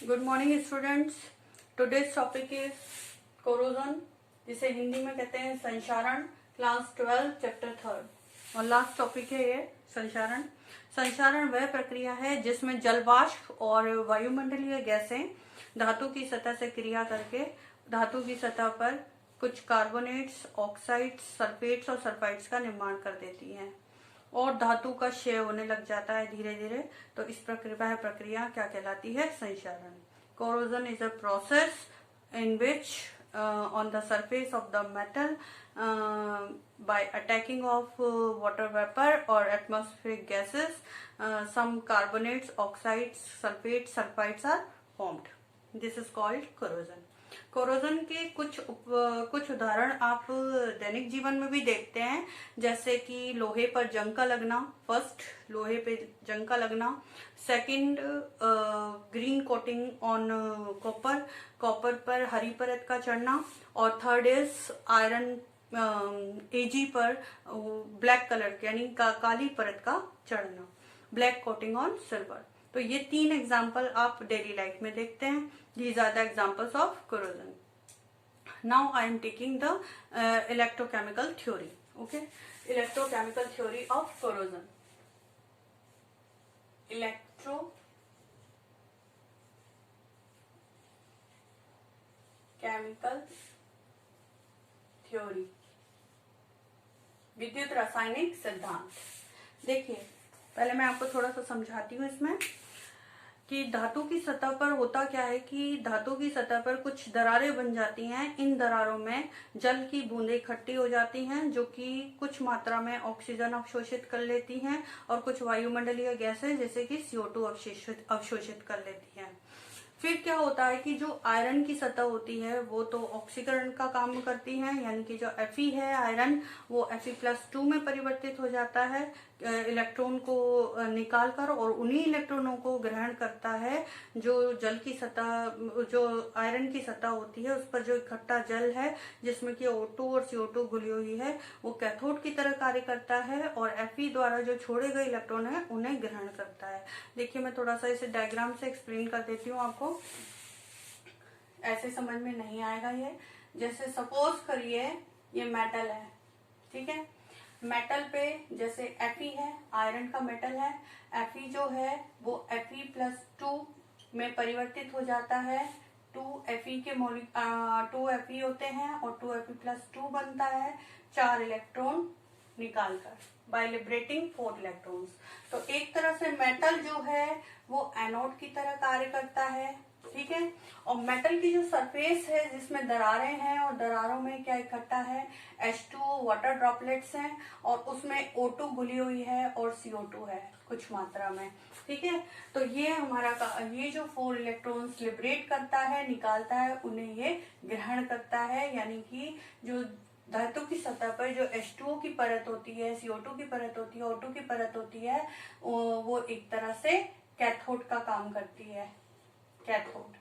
Good morning students. Today's topic is corrosion, जिसे हिंदी में कहते हैं संक्षारण। क्लास 12 चैप्टर 3 और लास्ट टॉपिक है ये संक्षारण। संक्षारण वह प्रक्रिया है जिसमें जलवाष्प और वायुमंडलीय गैसें धातु की सतह से क्रिया करके धातु की सतह पर कुछ कार्बोनेट्स, ऑक्साइड्स, सल्फेट्स और सल्फाइड्स का निर्माण कर देती हैं और धातु का क्षय होने लग जाता है धीरे धीरे। तो इस प्रक्रिया क्या कहलाती है? संक्षारण। Corrosion is a process in which on the surface of the metal by attacking of water vapor or atmospheric gases, some carbonates, oxides, sulfates, sulfides are formed. This is called corrosion. Corrosion के कुछ उदाहरण आप दैनिक जीवन में भी देखते हैं, जैसे कि लोहे पर जंग का लगना। फर्स्ट, लोहे पे जंग का लगना। Second, green coating on copper, copper पर हरी परत का चढ़ना। और थर्ड इज आयरन एजी पर ब्लैक कलर यानी काली परत का चढ़ना, ब्लैक कोटिंग ऑन सिल्वर। तो ये तीन एग्जाम्पल आप डेली लाइफ में देखते हैं। These are the examples of corrosion. Now I am taking the electrochemical theory. Okay, electrochemical theory of corrosion. Electrochemical theory, विद्युत रासायनिक सिद्धांत। देखिए, पहले मैं आपको थोड़ा सा समझाती हूँ इसमें कि धातु की सतह पर होता क्या है कि धातु की सतह पर कुछ दरारें बन जाती हैं। इन दरारों में जल की बूंदें इकट्ठी हो जाती हैं, जो कि कुछ मात्रा में ऑक्सीजन अवशोषित कर लेती हैं और कुछ वायुमंडलीय गैसें जैसे कि CO2 अवशोषित कर लेती हैं। फिर क्या होता है कि जो आयरन की सतह होती है वो तो ऑक्सीकरण का काम करती है, यानी कि जो Fe है आयरन, वो Fe+2 में परिवर्तित हो जाता है इलेक्ट्रॉन को निकालकर, और उन्हीं इलेक्ट्रॉनों को ग्रहण करता है जो जल की सतह, जो आयरन की सतह होती है उस पर जो इकट्ठा जल है जिसमें कि O2 और CO2 घुली हुई है, वो कैथोड की तरह कार्य करता है और Fe द्वारा जो छोड़े गए इलेक्ट्रॉन है उन्हें ग्रहण करता है। देखिए, मैं थोड़ा सा इसे डायग्राम से एक्सप्लेन कर देती हूँ आपको, ऐसे समझ में नहीं आएगा ये। जैसे सपोज करिए ये मेटल है, ठीक है। मेटल पे जैसे Fe है, आयरन का मेटल है, Fe जो है वो Fe+2 में परिवर्तित हो जाता है। 2Fe के 2Fe होते हैं और 2Fe+2 बनता है 4 इलेक्ट्रॉन निकालकर, बाय लिबरेटिंग 4 इलेक्ट्रॉन्स। तो एक तरह से मेटल जो है वो एनोड की तरह कार्य करता है, ठीक है। और मेटल की जो सरफेस है जिसमें दरारें हैं और दरारों में क्या इकट्ठा है, H2O वाटर ड्रॉपलेट्स हैं और उसमें O2 घुली हुई है और CO2 है कुछ मात्रा में, ठीक है। तो ये हमारा ये जो 4 इलेक्ट्रॉन्स लिबरेट करता है, निकालता है, उन्हें ये ग्रहण करता है। यानी कि जो धातु की सतह पर जो H2O की परत होती है, CO2 की परत होती है, O2 की परत होती है, वो एक तरह से कैथोड का काम करती है। कैथोड,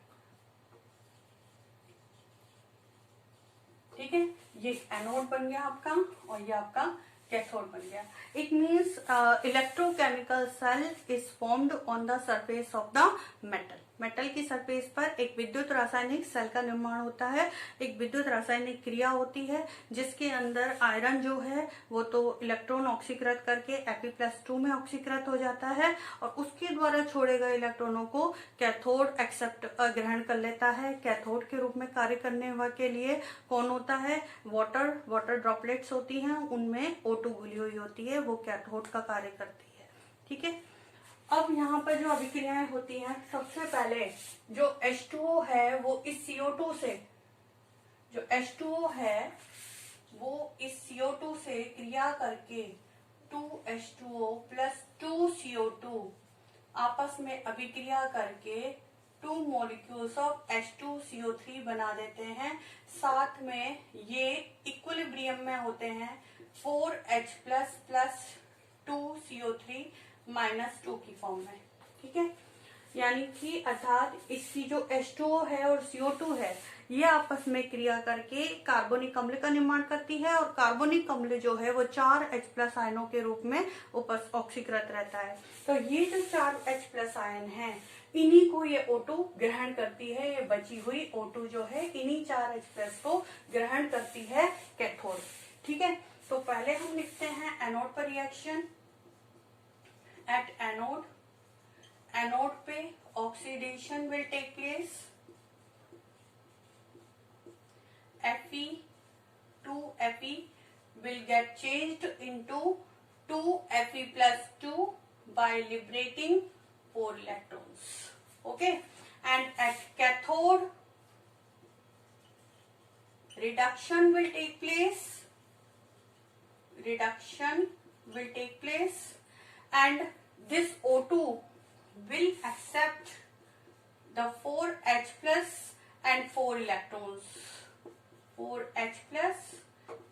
ठीक है। ये एनोड बन गया आपका और ये आपका कैथोड बन गया। It means electrochemical cell is formed on the surface of the metal. Metal की सरफेस पर एक विद्युत रासायनिक सेल का निर्माण होता है, एक विद्युत रासायनिक क्रिया होती है जिसके अंदर आयरन जो है वो तो इलेक्ट्रॉन ऑक्सीकृत करके Fe+2 में ऑक्सीकृत हो जाता है और उसके द्वारा छोड़े गए इलेक्ट्रॉनों को कैथोड ग्रहण कर लेता है। कैथोड के रूप में कार्य करने के लिए कौन होता है? वाटर ड्रॉपलेट्स होती हैं, उनमें O2 घुली हुई होती है, वो कैथोड का कार्य करती है, ठीक है। अब यहाँ पर जो अभिक्रियाएं होती हैं, सबसे पहले जो H2O है वो इस CO2 से, जो H2O है वो इस CO2 से क्रिया करके 2H2O + 2CO2 आपस में अभिक्रिया करके 2 मॉलिक्यूल्स ऑफ H2CO3 बना देते हैं। साथ में ये इक्विलिब्रियम में होते हैं 4H+ + 2CO3 -2 की फॉर्म में, ठीक है। यानी कि अर्थात इसकी जो H2O है और CO2 है ये आपस में क्रिया करके कार्बोनिक अम्ल का निर्माण करती है और कार्बोनिक अम्ल जो है वो 4H+ आयनों के रूप में ऑक्सीकृत रहता है। तो ये जो 4H+ आयन है इन्हीं को ये O2 ग्रहण करती है। ये बची हुई O2 जो है इन्हीं 4H+ को ग्रहण करती है कैथोड। ठीक है, तो पहले हम लिखते हैं एनोड पर रिएक्शन। एट एनोड पे oxidation will take place. Fe to Fe will get changed into 2Fe+2 by liberating 4 electrons. Okay, and at cathode reduction will take place and this O2 will accept the 4H+ and 4 electrons, 4H+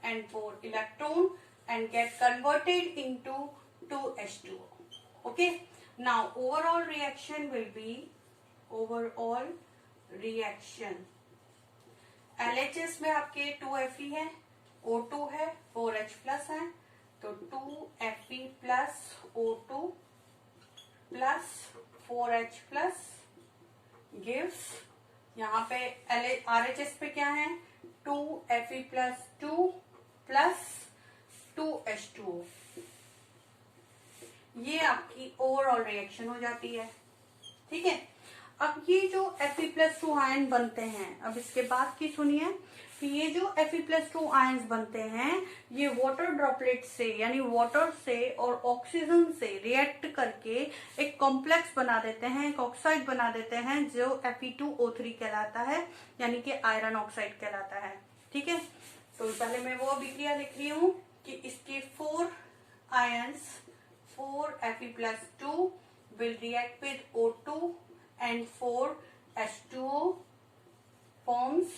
and 4 electron, and get converted into 2H2O. Okay, now overall reaction will be LHS में आपके 2Fe है, O2 है, 4H+ है, तो 2Fe+ O2 plus 4H+ gives, यहाँ पे RHS पे क्या है, 2Fe+2 plus 2H2O। ये आपकी ओवरऑल रिएक्शन हो जाती है। ठीक है, अब ये जो Fe+2 आयन बनते हैं, अब इसके बाद की सुनिए कि ये जो Fe+2 आयन्स बनते हैं ये वाटर ड्रॉपलेट से यानी वाटर से और ऑक्सीजन से रिएक्ट करके एक कॉम्प्लेक्स बना देते हैं, एक ऑक्साइड बना देते हैं जो Fe2O3 कहलाता है, यानी कि आयरन ऑक्साइड कहलाता है। ठीक है, तो पहले मैं वो अभिक्रिया लिख रही हूँ कि इसके 4 ions 4Fe+2 will react with O2 and 4H2O forms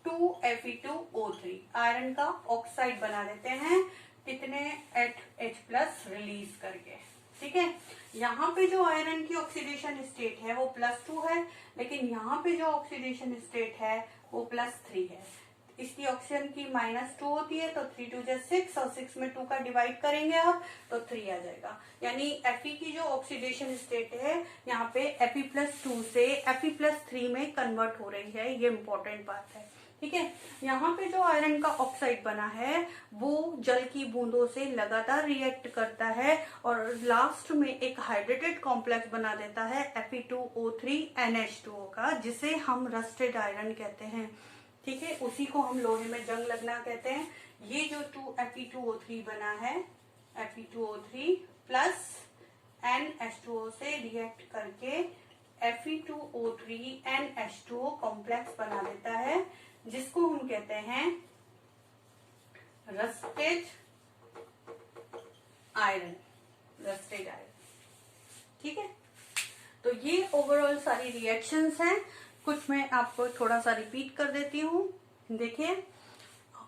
2Fe2O3, iron का ऑक्साइड बना देते हैं, कितने H+ रिलीज करके। ठीक है, यहाँ पे जो आयरन की ऑक्सीडेशन स्टेट है वो +2 है, लेकिन यहाँ पे जो ऑक्सीडेशन स्टेट है वो +3 है। इसकी ऑक्सीजन की -2 होती है, तो 3 2 6 और 6 में 2 का डिवाइड करेंगे आप तो 3 आ जाएगा। यानी Fe की जो ऑक्सीडेशन स्टेट है यहाँ पे Fe+2 से Fe+3 में कन्वर्ट हो रही है, ये इंपॉर्टेंट बात है। ठीक है, यहाँ पे जो आयरन का ऑक्साइड बना है वो जल की बूंदों से लगातार रिएक्ट करता है और लास्ट में एक हाइड्रेटेड कॉम्प्लेक्स बना देता है Fe2O3 NH2O का, जिसे हम रस्टेड आयरन कहते हैं। ठीक है, उसी को हम लोहे में जंग लगना कहते हैं। ये जो Fe2O3 बना है, Fe2O3 प्लस NH2O से रिएक्ट करके Fe2O3 NH2O कॉम्प्लेक्स बना देता है, जिसको हम कहते हैं रस्टेड आयरन। ठीक है, तो ये ओवरऑल सारी रिएक्शंस हैं। कुछ मैं आपको थोड़ा सा रिपीट कर देती हूँ। देखिए,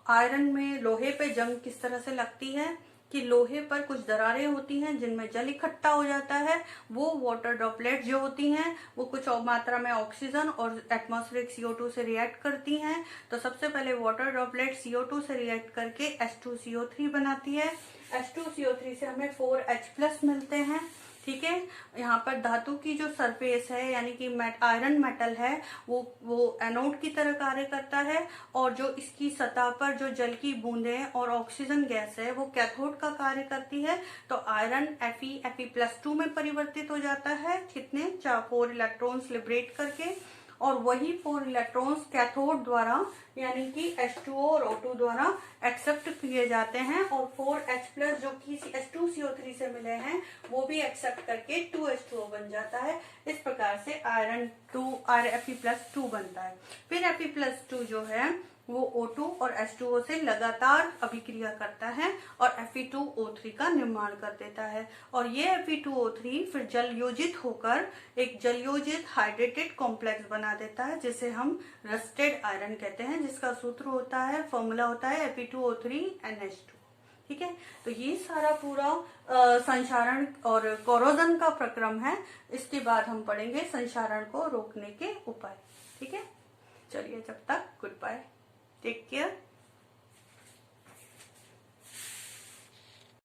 आयरन में लोहे पे जंग किस तरह से लगती है कि लोहे पर कुछ दरारें होती हैं जिनमें जल इकट्ठा हो जाता है। वो वाटर ड्रॉपलेट जो होती हैं वो कुछ मात्रा में ऑक्सीजन और एटमॉस्फेरिक CO2 से रिएक्ट करती हैं। तो सबसे पहले वाटर ड्रॉपलेट CO2 से रिएक्ट करके H2CO3 बनाती है। H2CO3 से हमें 4H+ मिलते हैं। ठीक है, यहाँ पर धातु की जो सरफेस है यानी कि आयरन मेटल है वो एनोड की तरह कार्य करता है, और जो इसकी सतह पर जो जल की बूंदें और ऑक्सीजन गैस है वो कैथोड का कार्य करती है। तो आयरन Fe+2 में परिवर्तित हो जाता है, कितने 4 इलेक्ट्रॉन्स लिबरेट करके, और वही 4 इलेक्ट्रॉन्स कैथोड द्वारा यानी कि H2O और O2 द्वारा एक्सेप्ट किए जाते हैं, और 4H+ जो कि H2CO3 से मिले हैं वो भी एक्सेप्ट करके 2H2O बन जाता है। इस प्रकार से Fe+2 बनता है। फिर Fe+2 जो है वो O2 और H2O से लगातार अभिक्रिया करता है और Fe2O3 का निर्माण कर देता है, और ये Fe2O3 फिर जलयोजित होकर एक जलयोजित हाइड्रेटेड कॉम्प्लेक्स बना देता है, जिसे हम रस्टेड आयरन कहते हैं, जिसका सूत्र होता है, फॉर्मूला होता है Fe2O3 NH2। ठीक है, तो ये सारा पूरा संक्षारण और कोरोजन का प्रक्रम है। इसके बाद हम पढ़ेंगे संक्षारण को रोकने के उपाय। ठीक है, चलिए जब तक गुड बाय, टेक केयर।